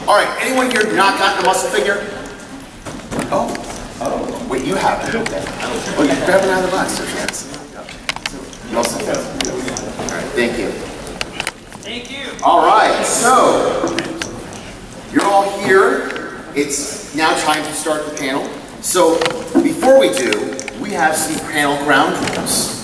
All right, anyone here not gotten a muscle figure? Oh, wait, you have it. Okay. Oh, you grab it out of the box. There's your hands. You also have it. All right, thank you. Thank you. All right, so you're all here. It's now time to start the panel. So before we do, we have some panel ground rules.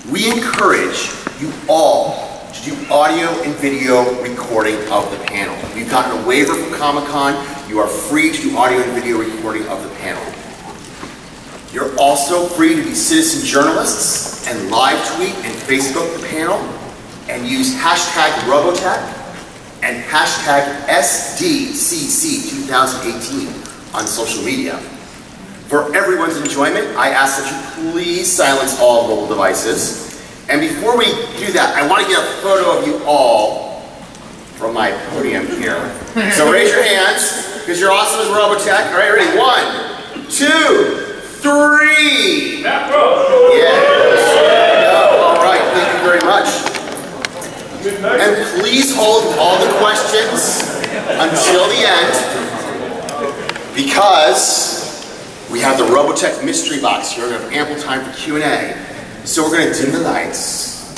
We encourage you all to do audio and video recording of the panel. We've gotten a waiver from Comic-Con. You are free to do audio and video recording of the panel. You're also free to be citizen journalists and live tweet and Facebook the panel and use hashtag Robotech and hashtag Sdcc 2018 on social media. For everyone's enjoyment, I ask that you please silence all mobile devices. And before we do that, I want to get a photo of you all from my podium here. So raise your hands, because you're awesome as Robotech. All right, ready? 1, 2, 3. Yeah. All right, thank you very much. And please hold all the questions until the end, because we have the Robotech mystery box here. We're going to have ample time for Q&A. So we're going to dim the lights.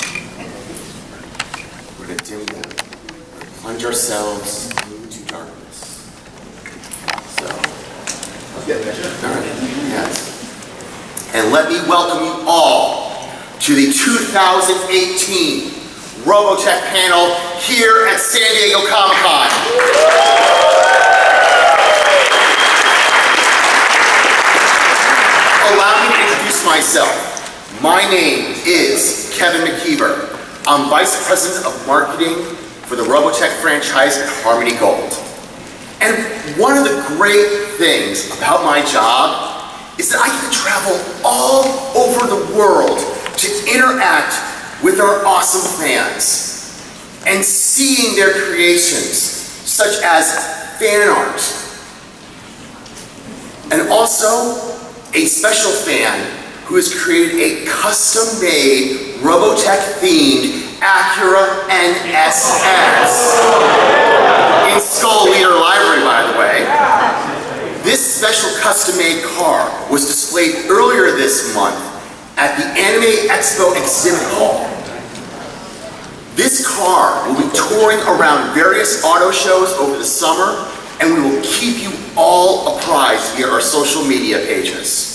We're going to dim them. We're going to plunge ourselves into darkness. So, all right, yes. And let me welcome you all to the 2018 Robotech panel here at San Diego Comic-Con. Allow me to introduce myself. My name is Kevin McKee. I'm Vice President of Marketing for the Robotech franchise at Harmony Gold. And one of the great things about my job is that I get to travel all over the world to interact with our awesome fans and seeing their creations, such as fan art. And also, a special fan who has created a custom-made Robotech-themed Acura NSX in Skull Leader Library, by the way. This special custom-made car was displayed earlier this month at the Anime Expo Exhibit Hall. This car will be touring around various auto shows over the summer, and we will keep you all apprised via our social media pages.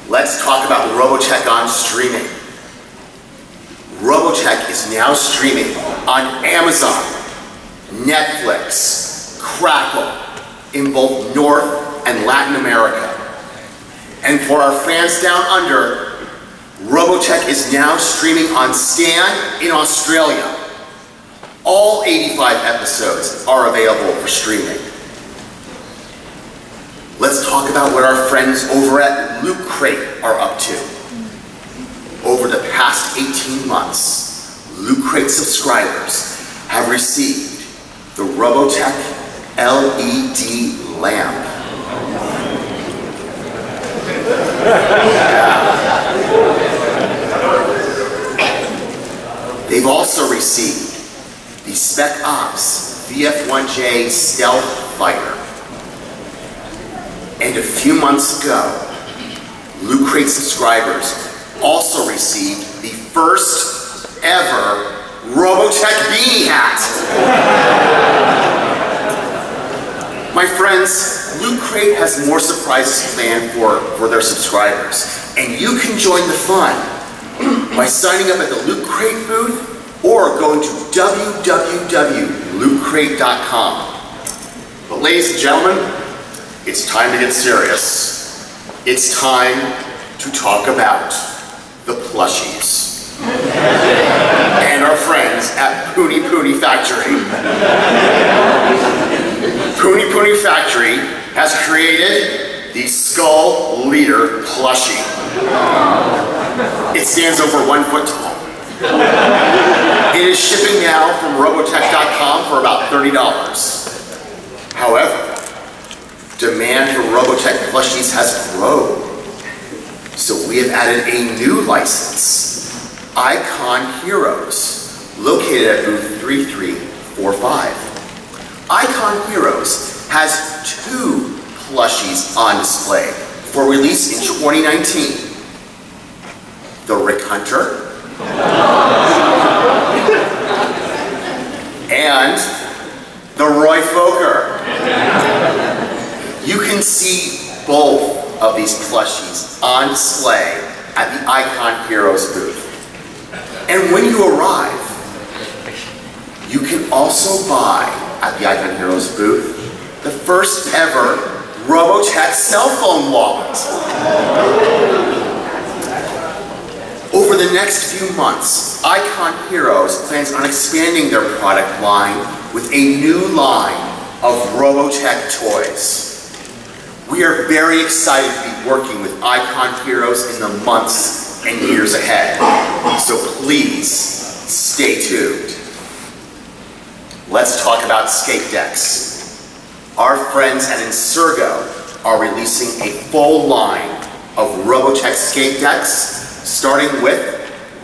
Let's talk about Robotech on streaming. Robotech is now streaming on Amazon, Netflix, Crackle, in both North and Latin America. And for our fans down under, Robotech is now streaming on Stan in Australia. All 85 episodes are available for streaming. Let's talk about what our friends over at Loot Crate are up to. Over the past 18 months, Loot Crate subscribers have received the Robotech LED lamp. They've also received the Spec Ops VF-1J Stealth Fighter. And a few months ago, Loot Crate subscribers also received the first ever Robotech beanie hat. My friends, Loot Crate has more surprises planned for their subscribers, and you can join the fun by signing up at the Loot Crate booth or going to www.lootcrate.com. But ladies and gentlemen, it's time to get serious. It's time to talk about the plushies and our friends at Puni Puni Factory. Puni Puni Factory has created the Skull Leader plushie. It stands over 1 foot tall. It is shipping now from Robotech.com for about $30. However, demand for Robotech plushies has grown. So we have added a new license, Icon Heroes, located at booth 3345. Icon Heroes has 2 plushies on display for release in 2019. The Rick Hunter and the Roy Fokker. You can see both of these plushies on display at the Icon Heroes booth. And when you arrive, you can also buy at the Icon Heroes booth the first ever Robotech cell phone wallet. Over the next few months, Icon Heroes plans on expanding their product line with a new line of Robotech toys. We are very excited to be working with Icon Heroes in the months and years ahead, so please stay tuned. Let's talk about skate decks. Our friends at Insurgo are releasing a full line of Robotech skate decks, starting with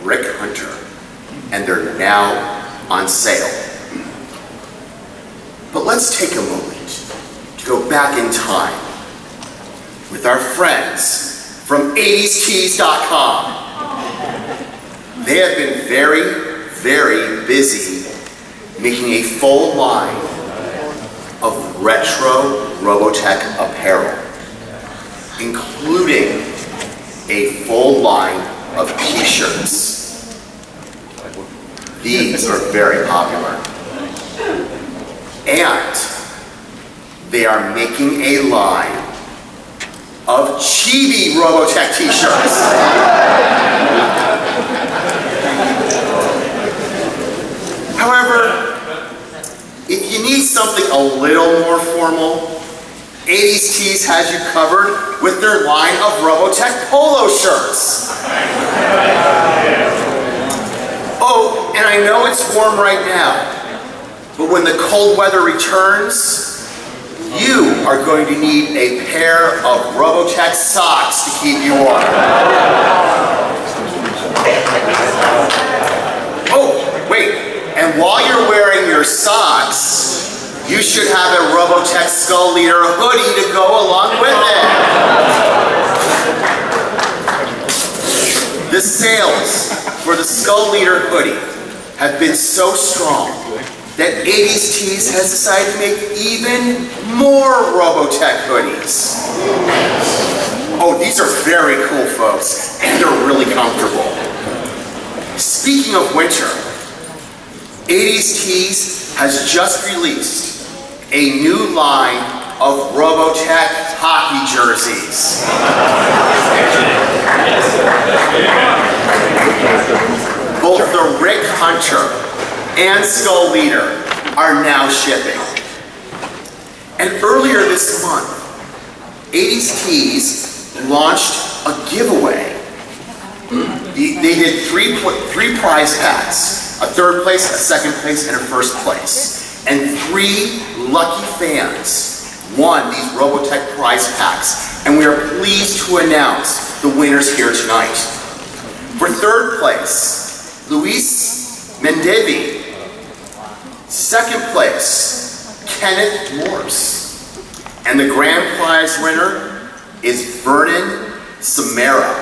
Rick Hunter, and they're now on sale. But let's take a moment to go back in time with our friends from 80stees.com. They have been very, very busy making a full line of retro Robotech apparel, including a full line of t-shirts. These are very popular. And they are making a line of chibi Robotech t-shirts. However, if you need something a little more formal, 80s Tees has you covered with their line of Robotech polo shirts. Oh, and I know it's warm right now, but when the cold weather returns, you are going to need a pair of Robotech socks to keep you warm. Oh, wait, and while you're wearing your socks, you should have a Robotech Skull Leader hoodie to go along with it. The sales for the Skull Leader hoodie have been so strong that 80s Tees has decided to make even more Robotech hoodies. Oh, these are very cool, folks, and they're really comfortable. Speaking of winter, 80s Tees has just released a new line of Robotech hockey jerseys. Both the Rick Hunter and Skull Leader are now shipping. And earlier this month, 80s Tees launched a giveaway. They did three prize packs, a 3rd place, a 2nd place, and a 1st place. And 3 lucky fans won these Robotech prize packs, and we are pleased to announce the winners here tonight. For 3rd place, Luis Mendevi. 2nd place, Kenneth Morse. And the grand prize winner is Vernon Samara.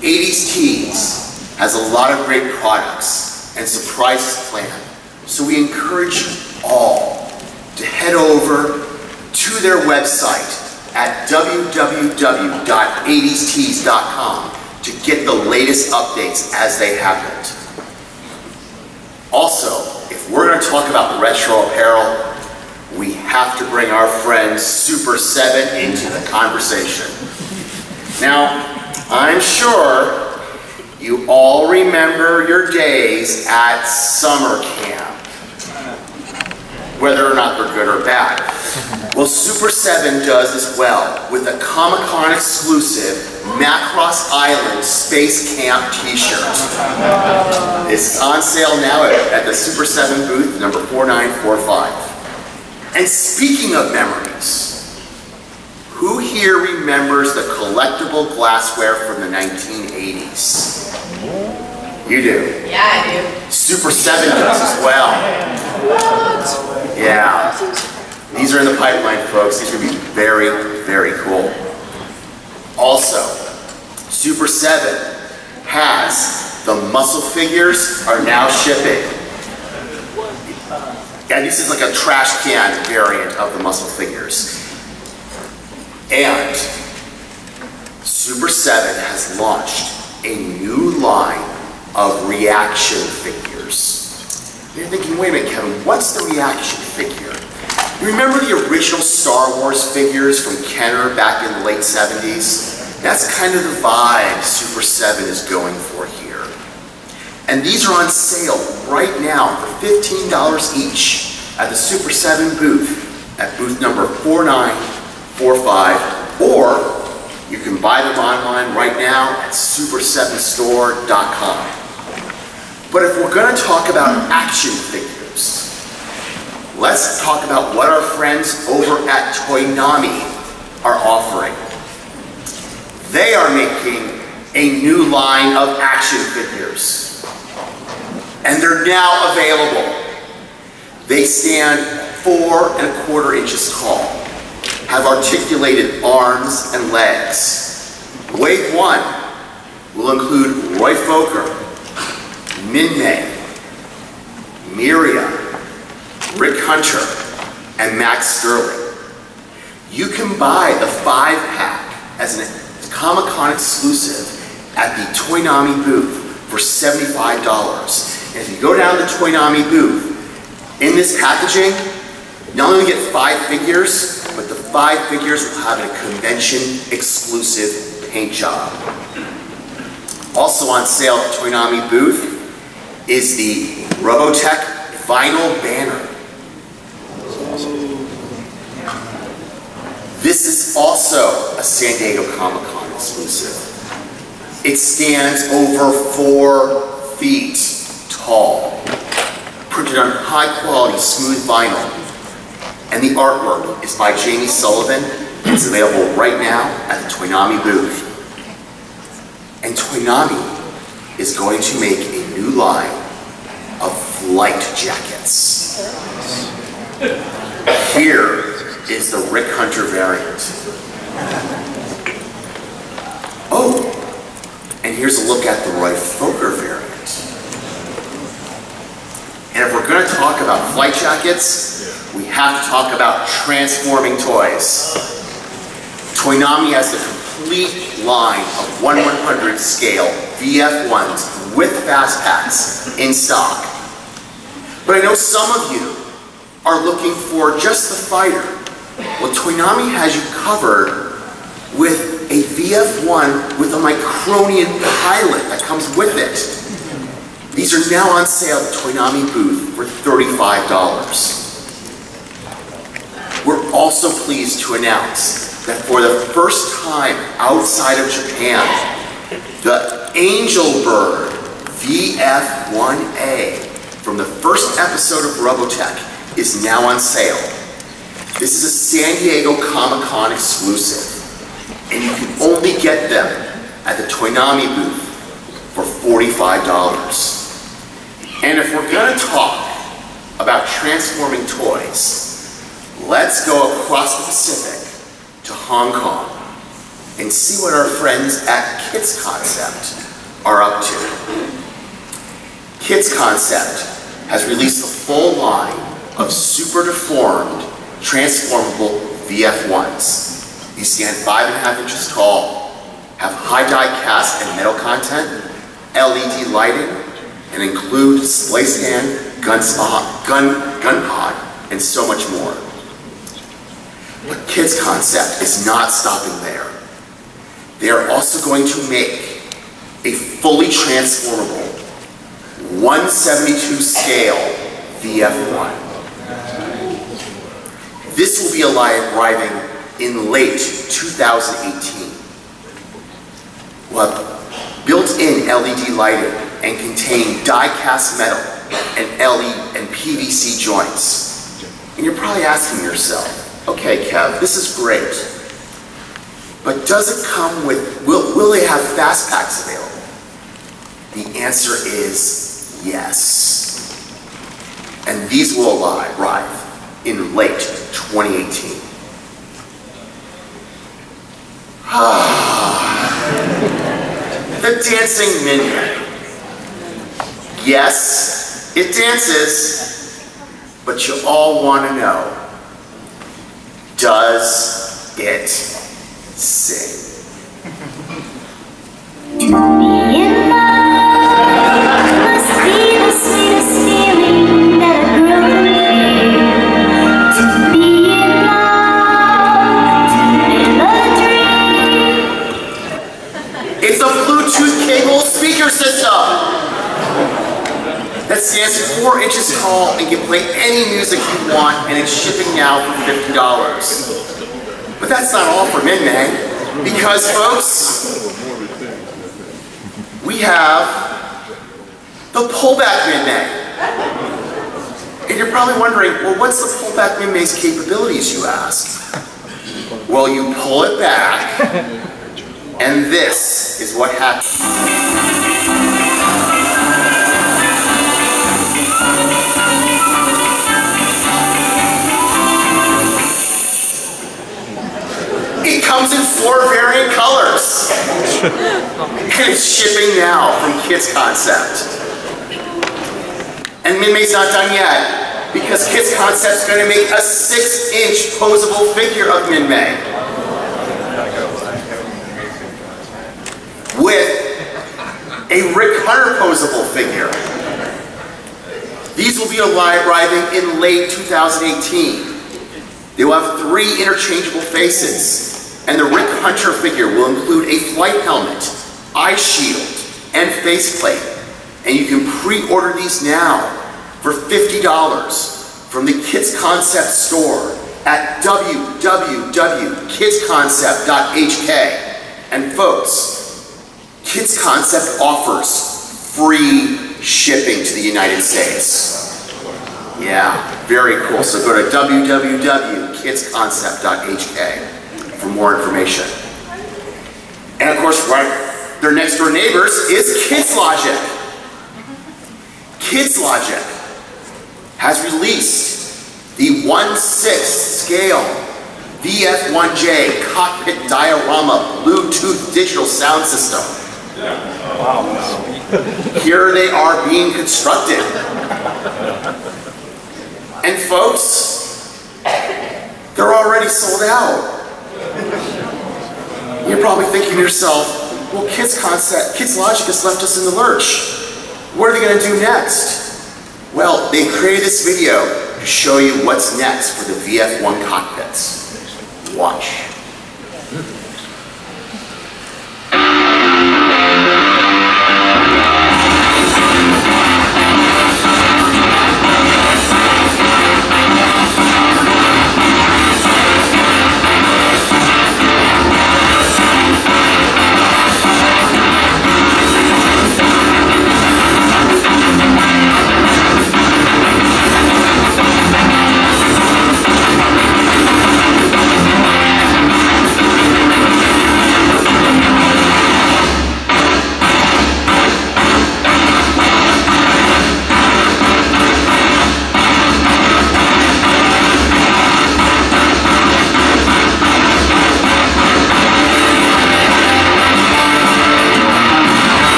80s Tees has a lot of great products and surprises planned. So we encourage you all to head over to their website at www.80stees.com to get the latest updates as they happen. Also, if we're going to talk about retro apparel, we have to bring our friend SuperSeven into the conversation. Now, I'm sure you all remember your days at summer camp, whether or not they're good or bad. Well, SuperSeven does as well with a Comic-Con exclusive Macross Island Space Camp t-shirt. It's on sale now at the SuperSeven booth, number 4945. And speaking of memories, who here remembers the collectible glassware from the 1980s? You do? Yeah, I do. SuperSeven does as well. What? Yeah. These are in the pipeline, folks. These are going to be very, very cool. Also, SuperSeven has the muscle figures are now shipping. And this is like a trash can variant of the muscle figures. And SuperSeven has launched a new line of reaction figures. You're thinking, wait a minute, Kevin, what's the reaction figure? You remember the original Star Wars figures from Kenner back in the late 70s? That's kind of the vibe SuperSeven is going for here. And these are on sale right now for $15 each at the SuperSeven booth at booth number 4945, or you can buy them online right now at SuperSevenStore.com. But if we're going to talk about action figures, let's talk about what our friends over at Nami are offering. They are making a new line of action figures, and they're now available. They stand 4 1/4 inches tall, have articulated arms and legs. Wave 1 will include Roy Fokker, Min-May, Miriam, Rick Hunter, and Max Sterling. You can buy the 5-pack as a Comic-Con exclusive at the Nami booth for $75. And if you go down to the Nami booth, in this packaging, not only get 5 figures, but the 5 figures will have a convention-exclusive paint job. Also on sale at the Nami booth is the Robotech vinyl banner. This is also a San Diego Comic-Con exclusive. It stands over 4 feet tall, printed on high-quality smooth vinyl, and the artwork is by Jamie Sullivan. It's available right now at the Nami booth. And Nami is going to make a new line of flight jackets. Here is the Rick Hunter variant. Oh, and here's a look at the Roy Fokker variant. And if we're going to talk about flight jackets, we have to talk about transforming toys. Nami has the complete line of 1/100 scale VF1s with fast packs in stock. But I know some of you are looking for just the fighter. Well, Nami has you covered with a VF1 with a Micronian pilot that comes with it. These are now on sale at the Nami booth for $35. We're also pleased to announce that for the first time outside of Japan, the Angel Bird VF1A from the first episode of Robotech is now on sale. This is a San Diego Comic-Con exclusive, and you can only get them at the Nami booth for $45. And if we're going to talk about transforming toys, let's go across the Pacific to Hong Kong and see what our friends at Kids Concept are up to. Kids Concept has released a full line of super deformed, transformable VF1s. These stand 5 1/2 inches tall, have high die cast and metal content, LED lighting, and include display stand, gun pod, and so much more. But Kids Concept is not stopping there. They are also going to make a fully transformable 1/72 scale VF1. This will be arriving in late 2018. We'll have built-in LED lighting and contain die-cast metal and LED and PVC joints. And you're probably asking yourself, okay, Kev, this is great, but does it come with, will they have fast packs available? The answer is yes. And these will arrive in late 2018. The dancing minion. Yes, it dances, but you all want to know, does it sing? To be in love must be the sweetest feeling that a girl can feel. To be in love, to live a dream. It's a Bluetooth cable speaker system that stands 4 inches tall and can play any music you want, and it's shipping now for $50. But that's not all for Min-May, because folks, we have the pullback Min-May. And you're probably wondering, well, what's the pullback Min-May's capabilities, you ask? Well, you pull it back, and this is what happens. It comes in 4 variant colors. And it's shipping now from Kids Concept. And Min-May's not done yet, because Kids Concept's going to make a 6-inch posable figure of Min-May. With a Rick Hunter posable figure. These will be arriving in late 2018. They will have 3 interchangeable faces, and the Rick Hunter figure will include a flight helmet, eye shield, and faceplate. And you can pre-order these now for $50 from the Kids Concept store at www.kidsconcept.hk. And folks, Kids Concept offers free shipping to the United States. Yeah, very cool. So go to www.kidsconcept.hk for more information. And of course, right, their next door neighbors is Kids Logic. Kids Logic has released the 1/6 scale VF1J cockpit diorama Bluetooth digital sound system. Wow. Here they are being constructed. And folks, they're already sold out. You're probably thinking to yourself, well, Kids Logic has left us in the lurch. What are they going to do next? Well, they created this video to show you what's next for the VF1 cockpits. Watch.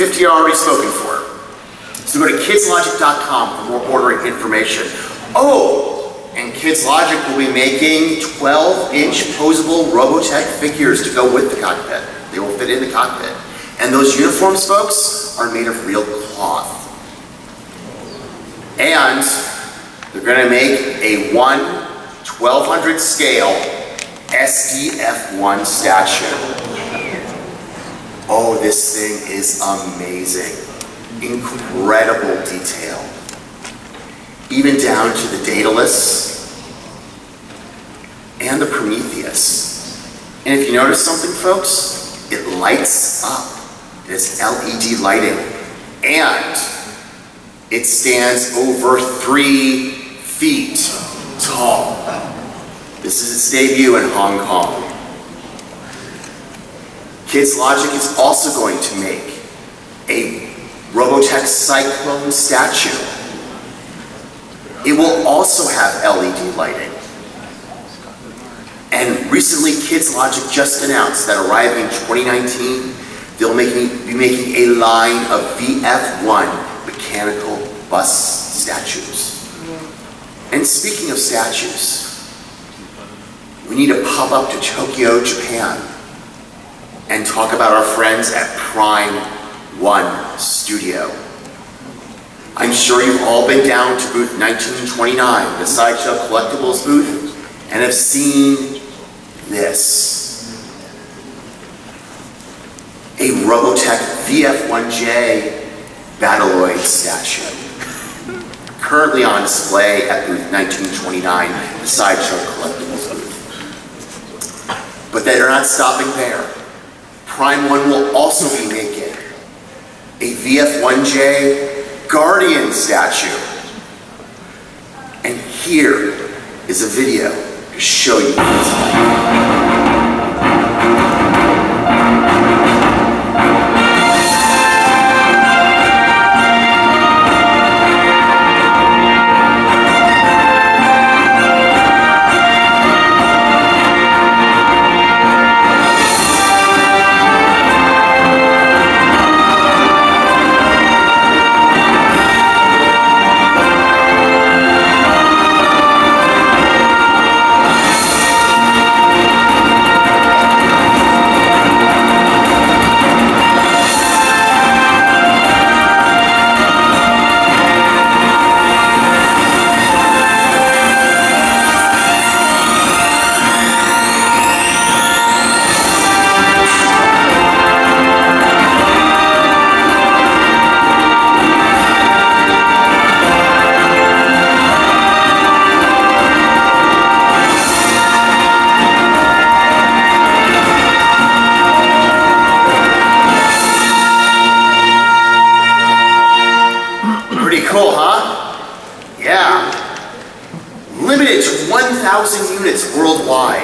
$50 are already spoken for. So go to kidslogic.com for more ordering information. Oh, and Kids Logic will be making 12-inch posable Robotech figures to go with the cockpit. They will fit in the cockpit. And those uniforms, folks, are made of real cloth. And they're going to make a 1/1200 scale SDF1 statue. Oh, this thing is amazing. Incredible detail. Even down to the Daedalus and the Prometheus. And if you notice something, folks, it lights up. It has LED lighting. And it stands over 3 feet tall. This is its debut in Hong Kong. Kids Logic is also going to make a Robotech Cyclone statue. It will also have LED lighting. And recently, Kids Logic just announced that arriving in 2019, they'll be making a line of VF1 mechanical bus statues. And speaking of statues, we need to pop up to Tokyo, Japan, and talk about our friends at Prime One Studio. I'm sure you've all been down to booth 1929, the Sideshow Collectibles booth, and have seen this. A Robotech VF1J Battloid statue. Currently on display at booth 1929, the Sideshow Collectibles booth. But they're not stopping there. Prime One will also be making a VF1J Guardian statue. And here is a video to show you this. Cool, huh? Yeah. Limited to 1,000 units worldwide.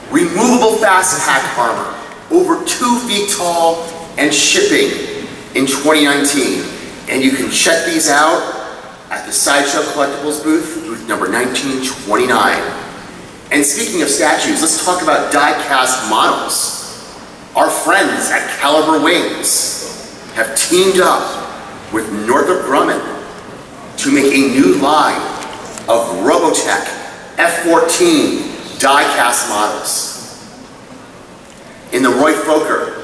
Removable fast pack armor, over 2 feet tall, and shipping in 2019. And you can check these out at the Sideshow Collectibles booth number 1929. And speaking of statues, let's talk about Diecast Models. Our friends at Caliber Wings have teamed up with Northrop Grumman to make a new line of Robotech F-14 die-cast models. In the Roy Fokker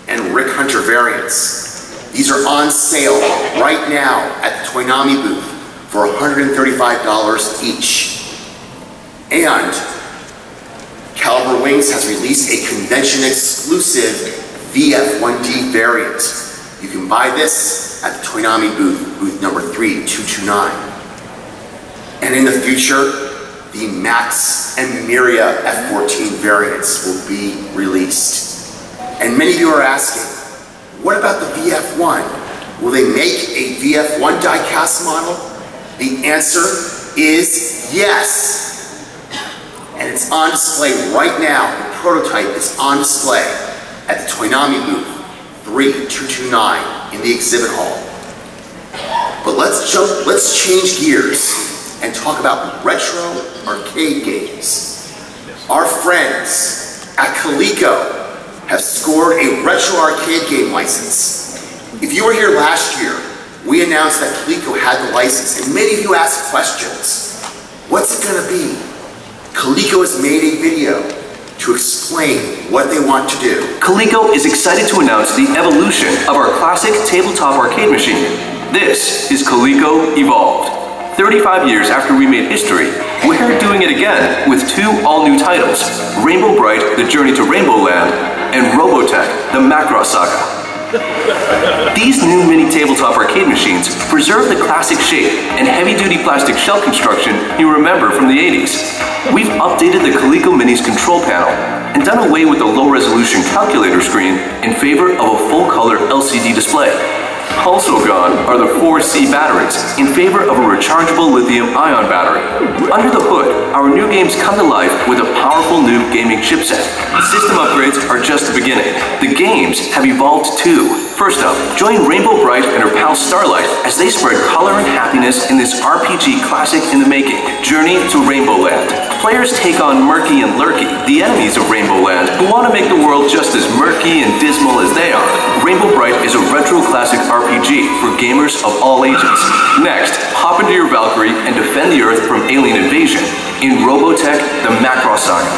and Rick Hunter variants, these are on sale right now at the Toynami booth for $135 each. And Caliber Wings has released a convention-exclusive VF1D variant. You can buy this at the Toynami booth number 3229. And in the future, the Max and Miria F-14 variants will be released. And many of you are asking, what about the VF1? Will they make a VF1 die-cast model? The answer is yes. And it's on display right now. The prototype is on display at the Toynami booth 3229 in the exhibit hall. But let's change gears and talk about retro arcade games. Our friends at Coleco have scored a retro arcade game license. If you were here last year, we announced that Coleco had the license, and many of you asked questions. What's it gonna be? Coleco has made a video to explain what they want to do. Coleco is excited to announce the evolution of our classic tabletop arcade machine. This is Coleco Evolved. 35 years after we made history, we're doing it again with 2 all-new titles, Rainbow Bright, The Journey to Rainbow Land, and Robotech, The Macross Saga. These new mini tabletop arcade machines preserve the classic shape and heavy-duty plastic shell construction you remember from the 80s. We've updated the Coleco Mini's control panel and done away with the low-resolution calculator screen in favor of a full-color LCD display. Also gone are the 4C batteries in favor of a rechargeable lithium-ion battery. Under the hood, our new games come to life with a powerful new gaming chipset. System upgrades are just the beginning. The games have evolved too. First up, join Rainbow Bright and her pal Starlight as they spread color and happiness in this RPG classic in the making, Journey to Rainbow Land. Players take on Murky and Lurky, the enemies of Rainbow Land, who want to make the world just as murky and dismal as they are. Rainbow Bright is a retro classic RPG for gamers of all ages. Next, hop into your Valkyrie and defend the Earth from alien invasion in Robotech: The Macross Saga.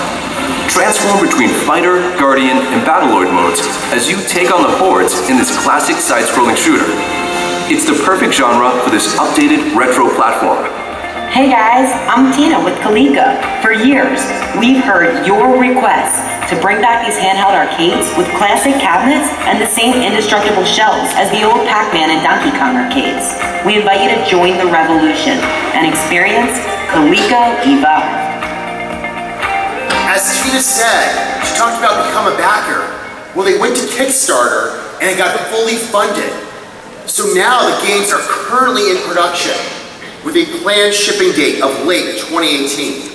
Transform between Fighter, Guardian, and Battlelord modes as you take on the hordes in this classic side-scrolling shooter. It's the perfect genre for this updated retro platform. Hey guys, I'm Tina with Coleco. For years, we've heard your requests to bring back these handheld arcades with classic cabinets and the same indestructible shelves as the old Pac-Man and Donkey Kong arcades. We invite you to join the revolution and experience Coleco Evolved. As Tina said, she talked about become a backer. Well, they went to Kickstarter and it got fully funded. So now the games are currently in production with a planned shipping date of late 2018.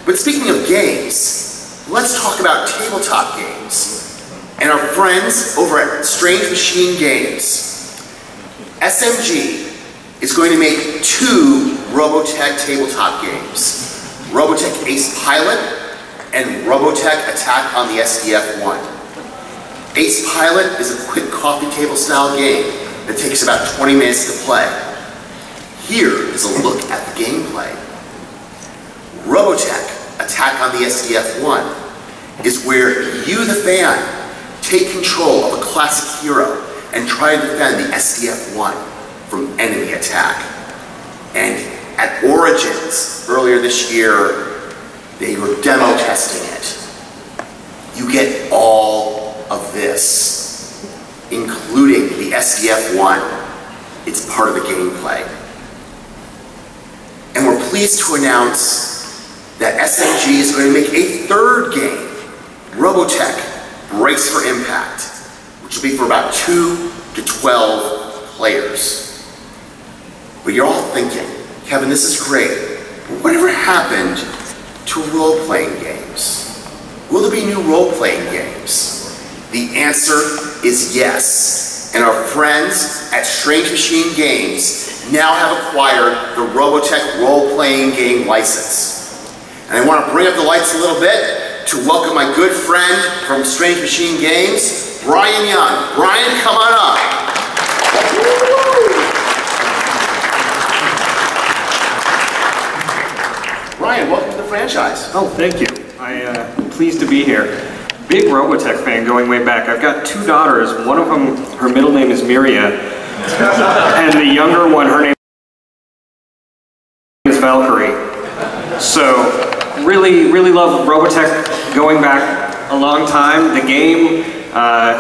But speaking of games, let's talk about tabletop games and our friends over at Strange Machine Games. SMG is going to make 2 Robotech tabletop games, Robotech Ace Pilot and Robotech Attack on the SDF-1. Ace Pilot is a quick coffee table style game that takes about 20 minutes to play. Here is a look at the gameplay. Robotech Attack on the SDF-1 is where you, the fan, take control of a classic hero and try to defend the SDF-1 from enemy attack. And at Origins, earlier this year, they were demo testing it. You get all of this, including the SDF-1. It's part of the gameplay. And we're pleased to announce that SMG is going to make a 3rd game, Robotech Brace for Impact, which will be for about 2 to 12 players. But you're all thinking, Kevin, this is great, but whatever happened to role-playing games? Will there be new role-playing games? The answer is yes. And our friends at Strange Machine Games now have acquired the Robotech role-playing game license. And I want to bring up the lights a little bit to welcome my good friend from Strange Machine Games, Brian Young. Brian, come on up. Brian, welcome to the franchise. Oh, thank you. I'm pleased to be here. Big Robotech fan going way back. I've got 2 daughters. One of them, her middle name is Miria, and the younger one, her name is Valkyrie. So, really love Robotech going back a long time. The game,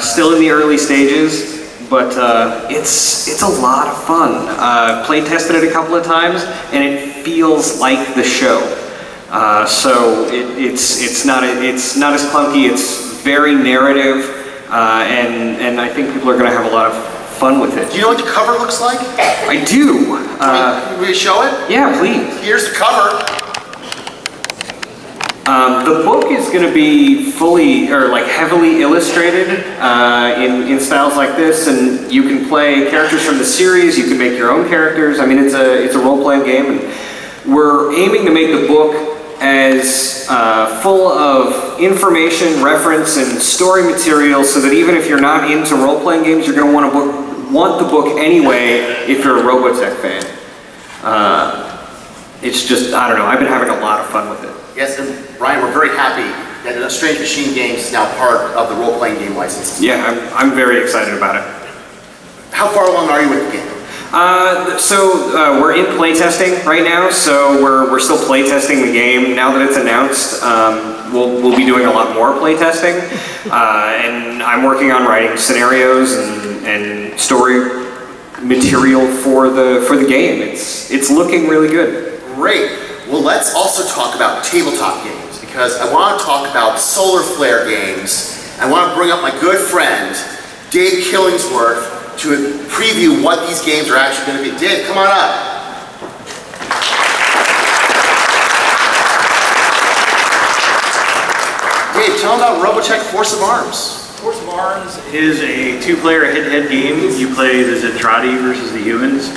still in the early stages, but it's a lot of fun. Play tested it a couple of times, and it feels like the show. So it's not as clunky. It's very narrative, and I think people are going to have a lot of fun with it. Do you know what the cover looks like? I do. Can we show it? Yeah, please. Here's the cover. The book is going to be heavily illustrated in styles like this, and you can play characters from the series. You can make your own characters. I mean, it's a role-playing game, and we're aiming to make the book as full of information, reference, and story material, so that even if you're not into role-playing games, you're going to want the book anyway if you're a Robotech fan. It's just, I don't know, I've been having a lot of fun with it. Yes, and Brian, we're very happy that Strange Machine Games is now part of the role-playing game license. Yeah, I'm very excited about it. How far along are you with the game? We're in playtesting right now, so we're still playtesting the game. Now that it's announced, we'll be doing a lot more playtesting, and I'm working on writing scenarios and story material for the game. It's looking really good. Great. Well, let's also talk about tabletop games, because I want to talk about Solar Flare games. I want to bring up my good friend, Dave Killingsworth to preview what these games are actually going to be. Dave, come on up. Dave, tell them about Robotech Force of Arms. Force of Arms is a two-player head-to-head game. You play the Zentradi versus the humans,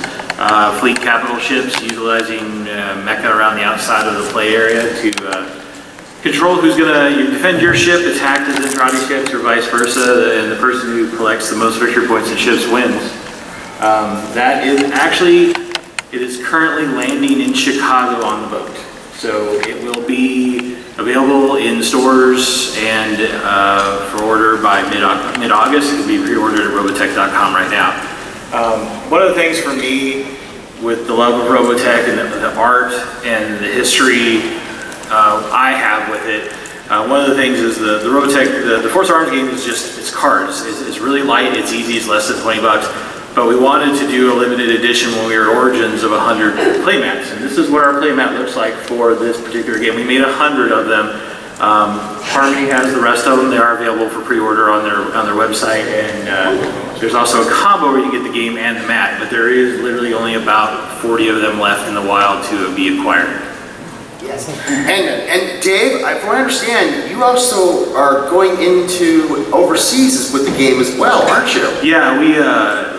fleet capital ships, utilizing mecha around the outside of the play area to control who's going to defend your ship, attack the Zentradi ships, or vice versa, and the person who collects the most victory points in ships wins. That is actually, it is currently landing in Chicago on the boat. So it will be available in stores and for order by mid-August. It will be pre-ordered at robotech.com right now. One of the things for me with the love of Robotech and the art and the history I have with it, one of the things is the Robotech, the Force Arms game is just, it's cards. It's really light, it's easy, it's less than 20 bucks. But we wanted to do a limited edition when we were at Origins of 100 playmats. And this is what our playmat looks like for this particular game. We made 100 of them. Harmony has the rest of them. They are available for pre-order on their website. And there's also a combo where you get the game and the mat. But there is literally only about 40 of them left in the wild to be acquired. Yes. And Dave, from what I understand, you also are going into overseas with the game as well, aren't you? Yeah,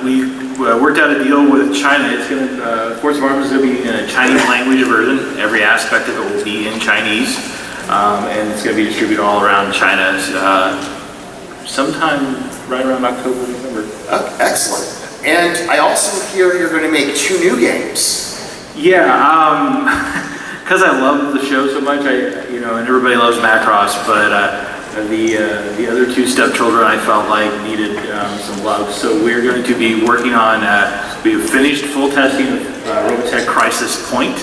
we worked out a deal with China. It's going to Force of Arms is going to be in a Chinese language version. Every aspect of it will be in Chinese, and it's going to be distributed all around China sometime right around October, November. Excellent. And I also hear you're going to make 2 new games. Yeah. Because I love the show so much, and everybody loves Macross, but the other 2 stepchildren I felt like needed some love. So we're going to be working on, we've finished full testing of Robotech Crisis Point.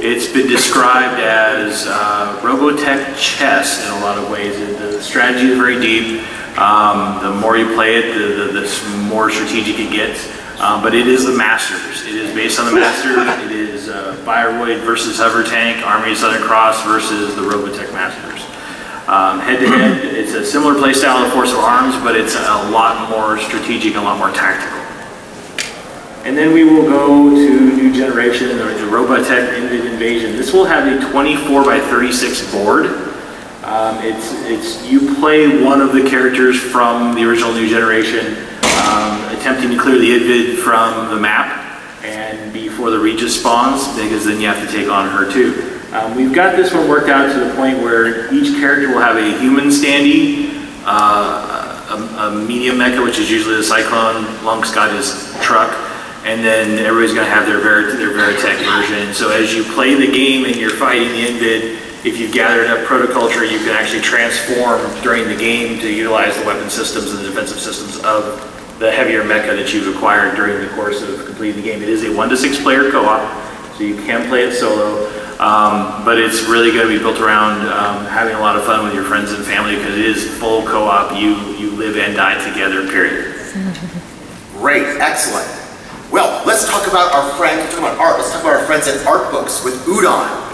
It's been described as Robotech chess in a lot of ways. The strategy is very deep. The more you play it, the more strategic it gets. But it is the Masters. It is based on the Masters. It is Bioroid versus Hover Tank, Army of Southern Cross versus the Robotech Masters. Head-to-head, it's a similar playstyle to Force of Arms, but it's a lot more strategic and a lot more tactical. And then we will go to New Generation, the Robotech Invasion. This will have a 24x36 board. You play one of the characters from the original New Generation, attempting to clear the Idvid from the map and before the Regis spawns, because then you have to take on her too. We've got this one worked out to the point where each character will have a human standee, a medium mecha, which is usually the Cyclone, Lunk's got his truck, and then everybody's going to have their Veritech version. So as you play the game and you're fighting the Idvid, if you've gathered enough protoculture, you can actually transform during the game to utilize the weapon systems and the defensive systems of the heavier mecha that you've acquired during the course of completing the game. It is a 1 to 6 player co-op, so you can play it solo, but it's really going to be built around having a lot of fun with your friends and family, because it is full co-op. You live and die together, period. Great, excellent. Well, let's talk about our friends. We're talking about art. Let's talk about our friends at Art Books with Udon.